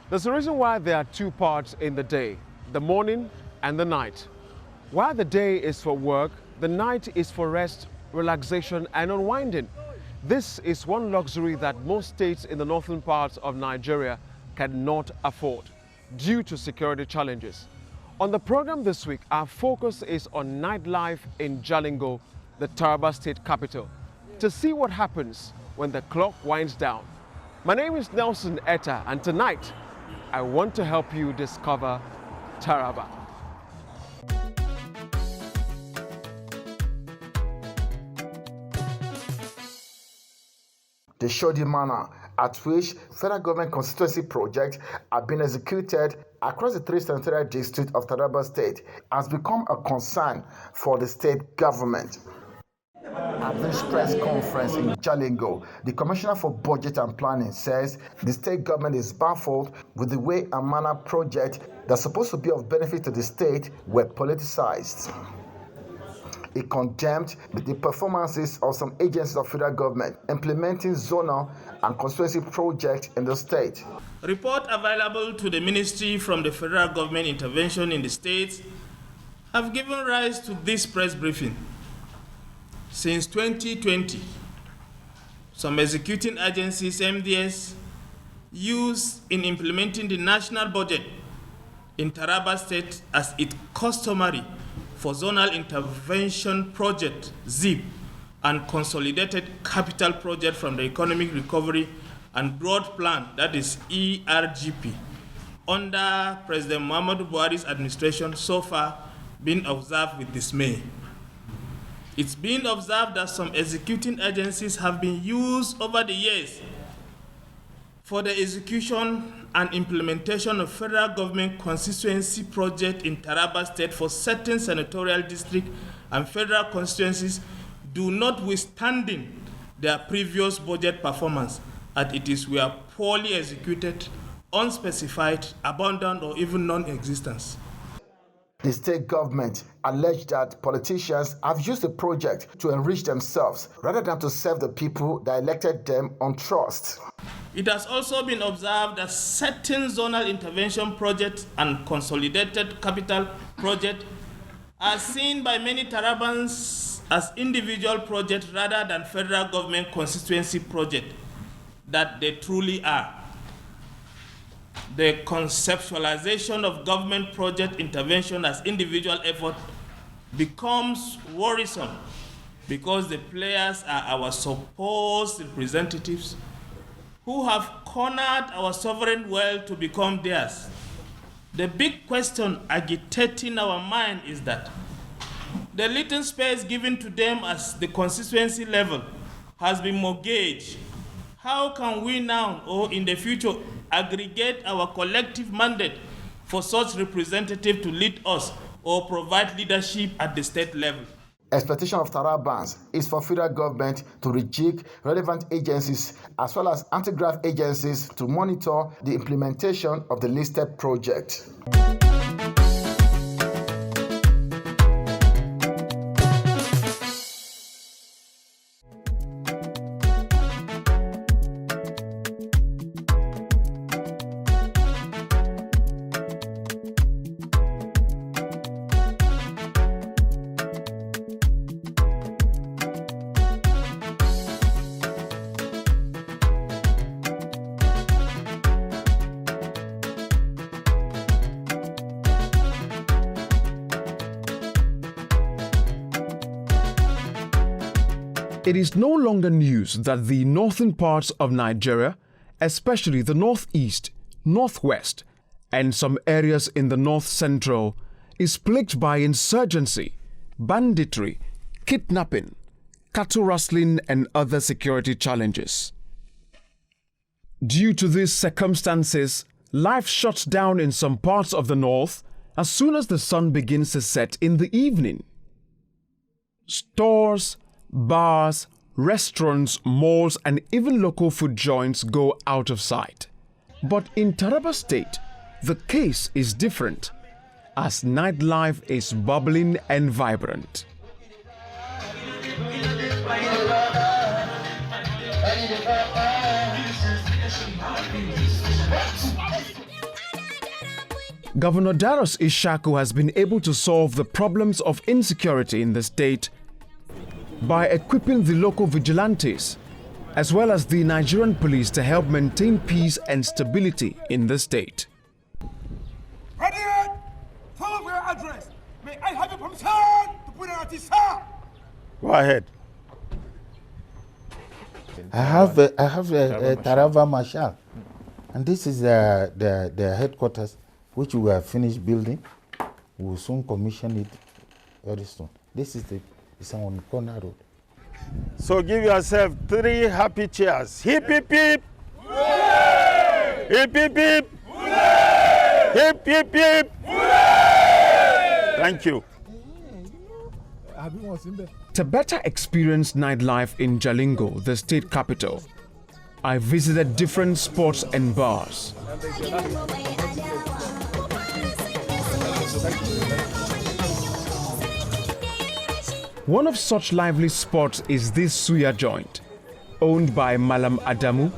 There's a reason why there are two parts in the day, the morning and the night. While the day is for work, the night is for rest, relaxation and unwinding. This is one luxury that most states in the northern parts of Nigeria cannot afford due to security challenges. On the program this week, our focus is on nightlife in Jalingo, the Taraba State capital, to see what happens when the clock winds down. My name is Nelson Etta, and tonight I want to help you discover Taraba. They show the manner at which federal government constituency projects are being executed across the three senatorial districts of Taraba State has become a concern for the state government. At this press conference in Jalingo, the Commissioner for Budget and Planning says the state government is baffled with the way and manner projects that's supposed to be of benefit to the state were politicized. He condemned the performances of some agencies of federal government implementing zonal and constituency projects in the state. Report available to the ministry from the federal government intervention in the states have given rise to this press briefing. Since 2020, some executing agencies, MDS, used in implementing the national budget in Taraba State as it customary for zonal intervention project, ZIP, and consolidated capital project from the Economic Recovery and Growth Plan, that is ERGP, under President Muhammadu Buhari's administration so far been observed with dismay. It's been observed that some executing agencies have been used over the years for the execution and implementation of federal government constituency project in Taraba State for certain senatorial districts and federal constituencies, do notwithstanding their previous budget performance, as it is were poorly executed, unspecified, abandoned, or even non-existent. The state government alleged that politicians have used the project to enrich themselves rather than to serve the people that elected them on trust. It has also been observed that certain zonal intervention projects and consolidated capital projects are seen by many Tarabans as individual projects rather than federal government constituency projects that they truly are. The conceptualization of government project intervention as individual effort becomes worrisome because the players are our supposed representatives who have cornered our sovereign wealth to become theirs. The big question agitating our mind is that the little space given to them as the constituency level has been mortgaged. How can we now or in the future aggregate our collective mandate for such representative to lead us or provide leadership at the state level? Expectation of Tarabans is for federal government to rejig relevant agencies as well as anti-graft agencies to monitor the implementation of the listed project. It is no longer news that the northern parts of Nigeria, especially the northeast, northwest, and some areas in the north central, is plagued by insurgency, banditry, kidnapping, cattle rustling, and other security challenges. Due to these circumstances, life shuts down in some parts of the north as soon as the sun begins to set in the evening. Stores, bars, restaurants, malls, and even local food joints go out of sight. But in Taraba State, the case is different, as nightlife is bubbling and vibrant. Governor Darius Ishaku has been able to solve the problems of insecurity in the state by equipping the local vigilantes as well as the Nigerian police to help maintain peace and stability in the state. President, follow your address. May I have your permission to put on this, sir? Go ahead. I have a Taraba Marshal, and this is the headquarters, which we have finished building. We will soon commission it very soon. This is it's on Corner Road. So give yourself 3 happy cheers. Hip, hip, hip. Hooray! Hip, hip, hip. Hooray! Hip, hip, hip. Hooray! Thank you. To better experience nightlife in Jalingo, the state capital, I visited different sports and bars. One of such lively spots is this suya joint, owned by Malam Adamu.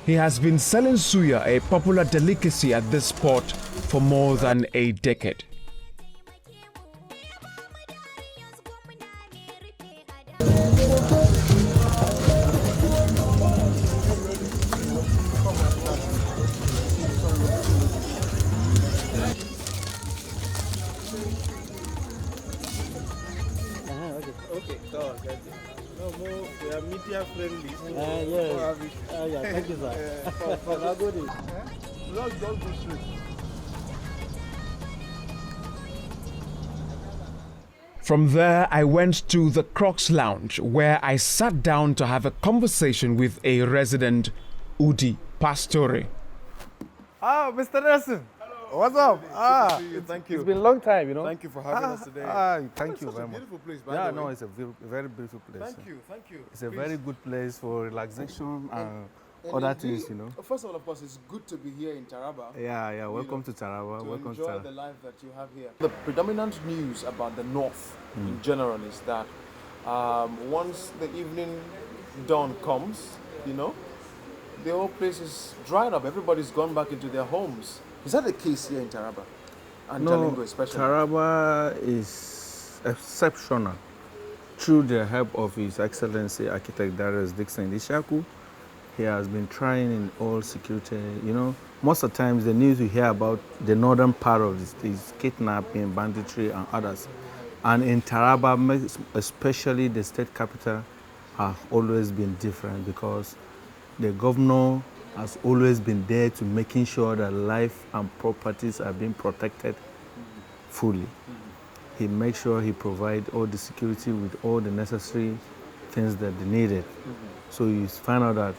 He has been selling suya, a popular delicacy at this spot, for more than a decade. Okay, no more. We are media friendly. Thank you, sir. From there, I went to the Crocs Lounge, where I sat down to have a conversation with a resident, Udi Pastore. Ah, Mr. Nelson. What's up? Thank you. It's been a long time, you know. Thank you for having us today. Thank you very much. Beautiful place, by Yeah, the way. no, it's a very beautiful place. Thank you. It's a very good place for relaxation and other things, you know. First of all, of course, it's good to be here in Taraba. Yeah. Welcome to Taraba. To Welcome enjoy to Taraba. the life that you have here. The predominant news about the north in general is that once the evening dawn comes, you know, the whole place is dried up. Everybody's gone back into their homes. Is that the case here in Taraba? And Jalingo especially? Taraba is exceptional through the help of His Excellency Architect Darius Ishaku. He has been trying in all security. You know, most of the times the news we hear about the northern part of the state is kidnapping, banditry, and others. And in Taraba, especially the state capital, have always been different because the governor has always been there to making sure that life and properties are being protected fully. He makes sure he provides all the security with all the necessary things that they needed. So you find out that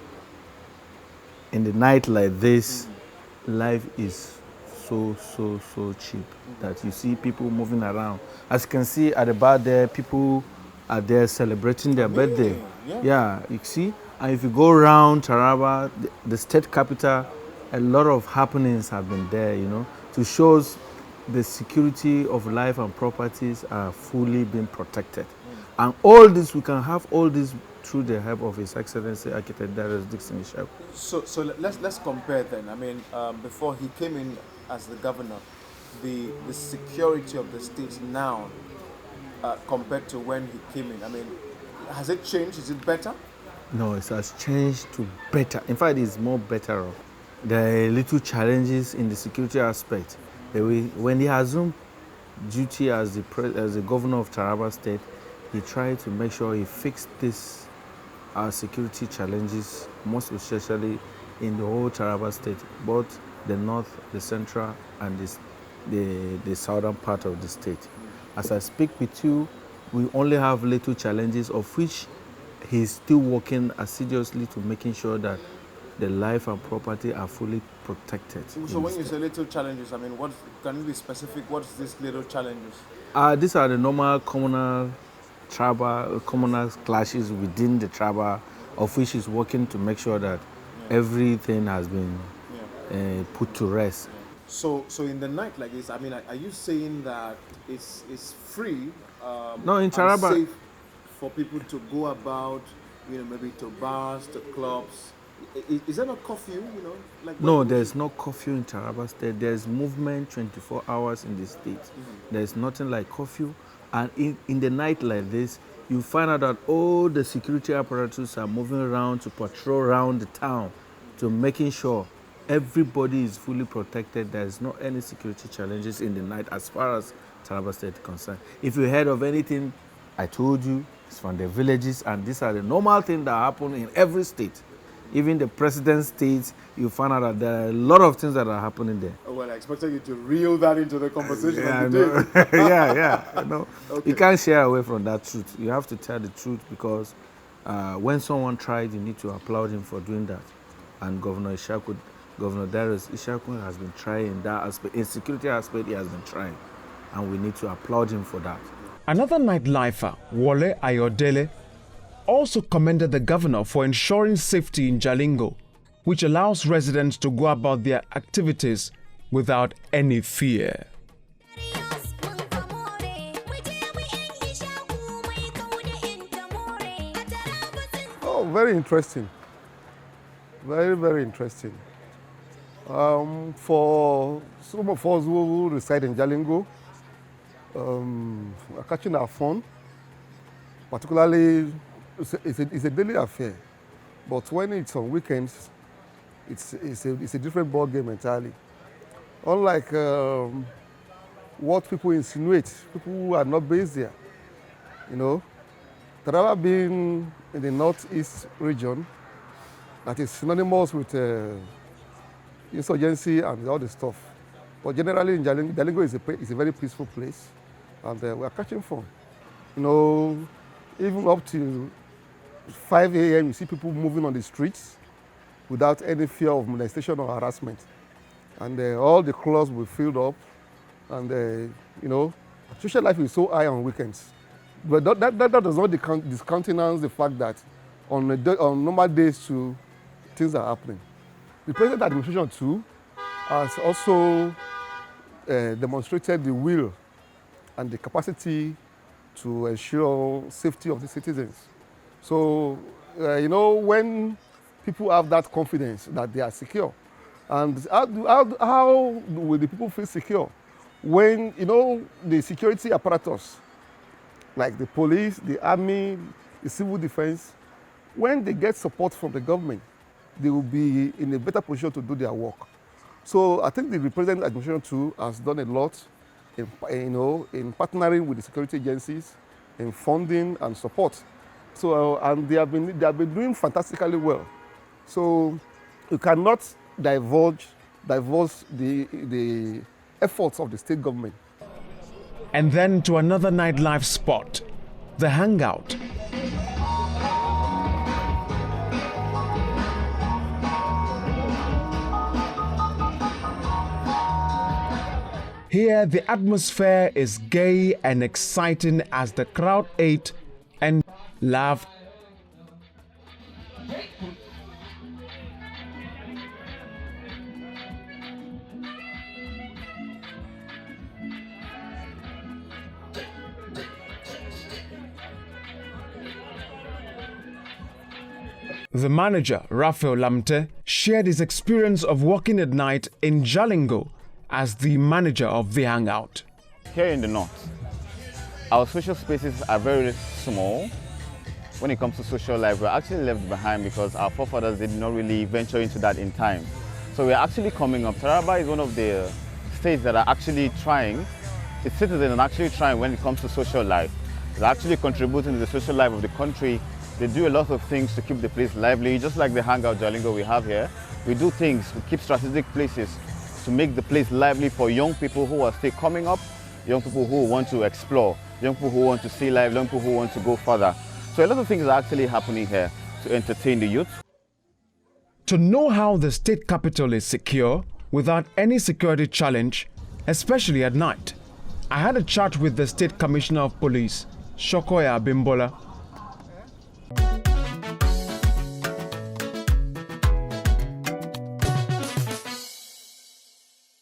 in the night like this, life is so cheap that you see people moving around. As you can see at the bar there, people are there celebrating their birthday. Yeah, you see. And if you go around Taraba, the state capital, a lot of happenings have been there, you know, to show the security of life and properties are fully being protected. And all this, we can have all this through the help of His Excellency Architect Darius Ishaku. So let's compare then. I mean, before he came in as the governor, the security of the state now compared to when he came in. I mean, has it changed? Is it better? No, it has changed to better. In fact, it's more better off. There are little challenges in the security aspect. When he assumed duty as the governor of Taraba State, he tried to make sure he fixed this security challenges, most especially in the whole Taraba State, both the north, the central, and the southern part of the state. As I speak with you, we only have little challenges, of which he's still working assiduously to making sure that the life and property are fully protected. So when you say little challenges, I mean, what can you be specific? What's these little challenges? These are the normal communal clashes within the tribal, of which is working to make sure that everything has been put to rest. So in the night like this, I mean, are you saying that it's free? No, in Taraba, safe for people to go about, you know, maybe to bars, to clubs, Is there no curfew, you know? Like No, there's no curfew in Taraba State. There's movement 24 hours in the state. There's nothing like curfew. And in the night like this, you find out that all the security apparatus are moving around to patrol around the town to making sure everybody is fully protected. There's not any security challenges in the night as far as Taraba State is concerned. If you heard of anything, I told you, it's from the villages, and these are the normal things that happen in every state. Even the president's states, you find out that there are a lot of things that are happening there. Oh, well, I expected you to reel that into the conversation Yeah, of the day. yeah. No, Okay. you can't share away from that truth. You have to tell the truth because when someone tried, you need to applaud him for doing that. And Governor Darius Ishaku has been trying in that aspect. In security aspect, he has been trying. And we need to applaud him for that. Another nightlifer, Wole Ayodele, also commended the governor for ensuring safety in Jalingo, which allows residents to go about their activities without any fear. Oh, very interesting. Very, very interesting. For some of us who reside in Jalingo, we're catching our fun. Particularly, it's a daily affair. But when it's on weekends, it's a different ball game entirely. Unlike what people insinuate, people who are not based there, you know, Taraba being in the northeast region, that is synonymous with insurgency and all the stuff. But generally in Jalingo is a very peaceful place, and we are catching fun. You know, even up to 5 a.m. you see people moving on the streets without any fear of molestation or harassment. And all the clubs will be filled up, and you know, social life is so high on weekends. But that does not discountenance the fact that on normal days too, things are happening. The present administration too has also demonstrated the will and the capacity to ensure safety of the citizens. So, you know, when people have that confidence that they are secure, and how will the people feel secure when, you know, the security apparatus, like the police, the army, the civil defense, when they get support from the government, they will be in a better position to do their work. So I think the present administration too has done a lot in partnering with the security agencies, in funding and support. So and they have been doing fantastically well. So you cannot divulge the efforts of the state government. And then to another nightlife spot, the Hangout. Here, the atmosphere is gay and exciting as the crowd ate and laughed. The manager, Raphael Lamte, shared his experience of working at night in Jalingo as the manager of the Hangout. Here in the north, our social spaces are very small. When it comes to social life, we're actually left behind because our forefathers did not really venture into that in time. So we're actually coming up. Taraba is one of the states that are actually trying, its citizens are actually trying when it comes to social life. They're actually contributing to the social life of the country. They do a lot of things to keep the place lively, just like the Hangout Jalingo we have here. We do things, we keep strategic places to make the place lively for young people who are still coming up, young people who want to explore, young people who want to see life, young people who want to go further. So a lot of things are actually happening here to entertain the youth. To know how the state capital is secure without any security challenge, especially at night, I had a chat with the State Commissioner of Police, Shokoya Bimbola,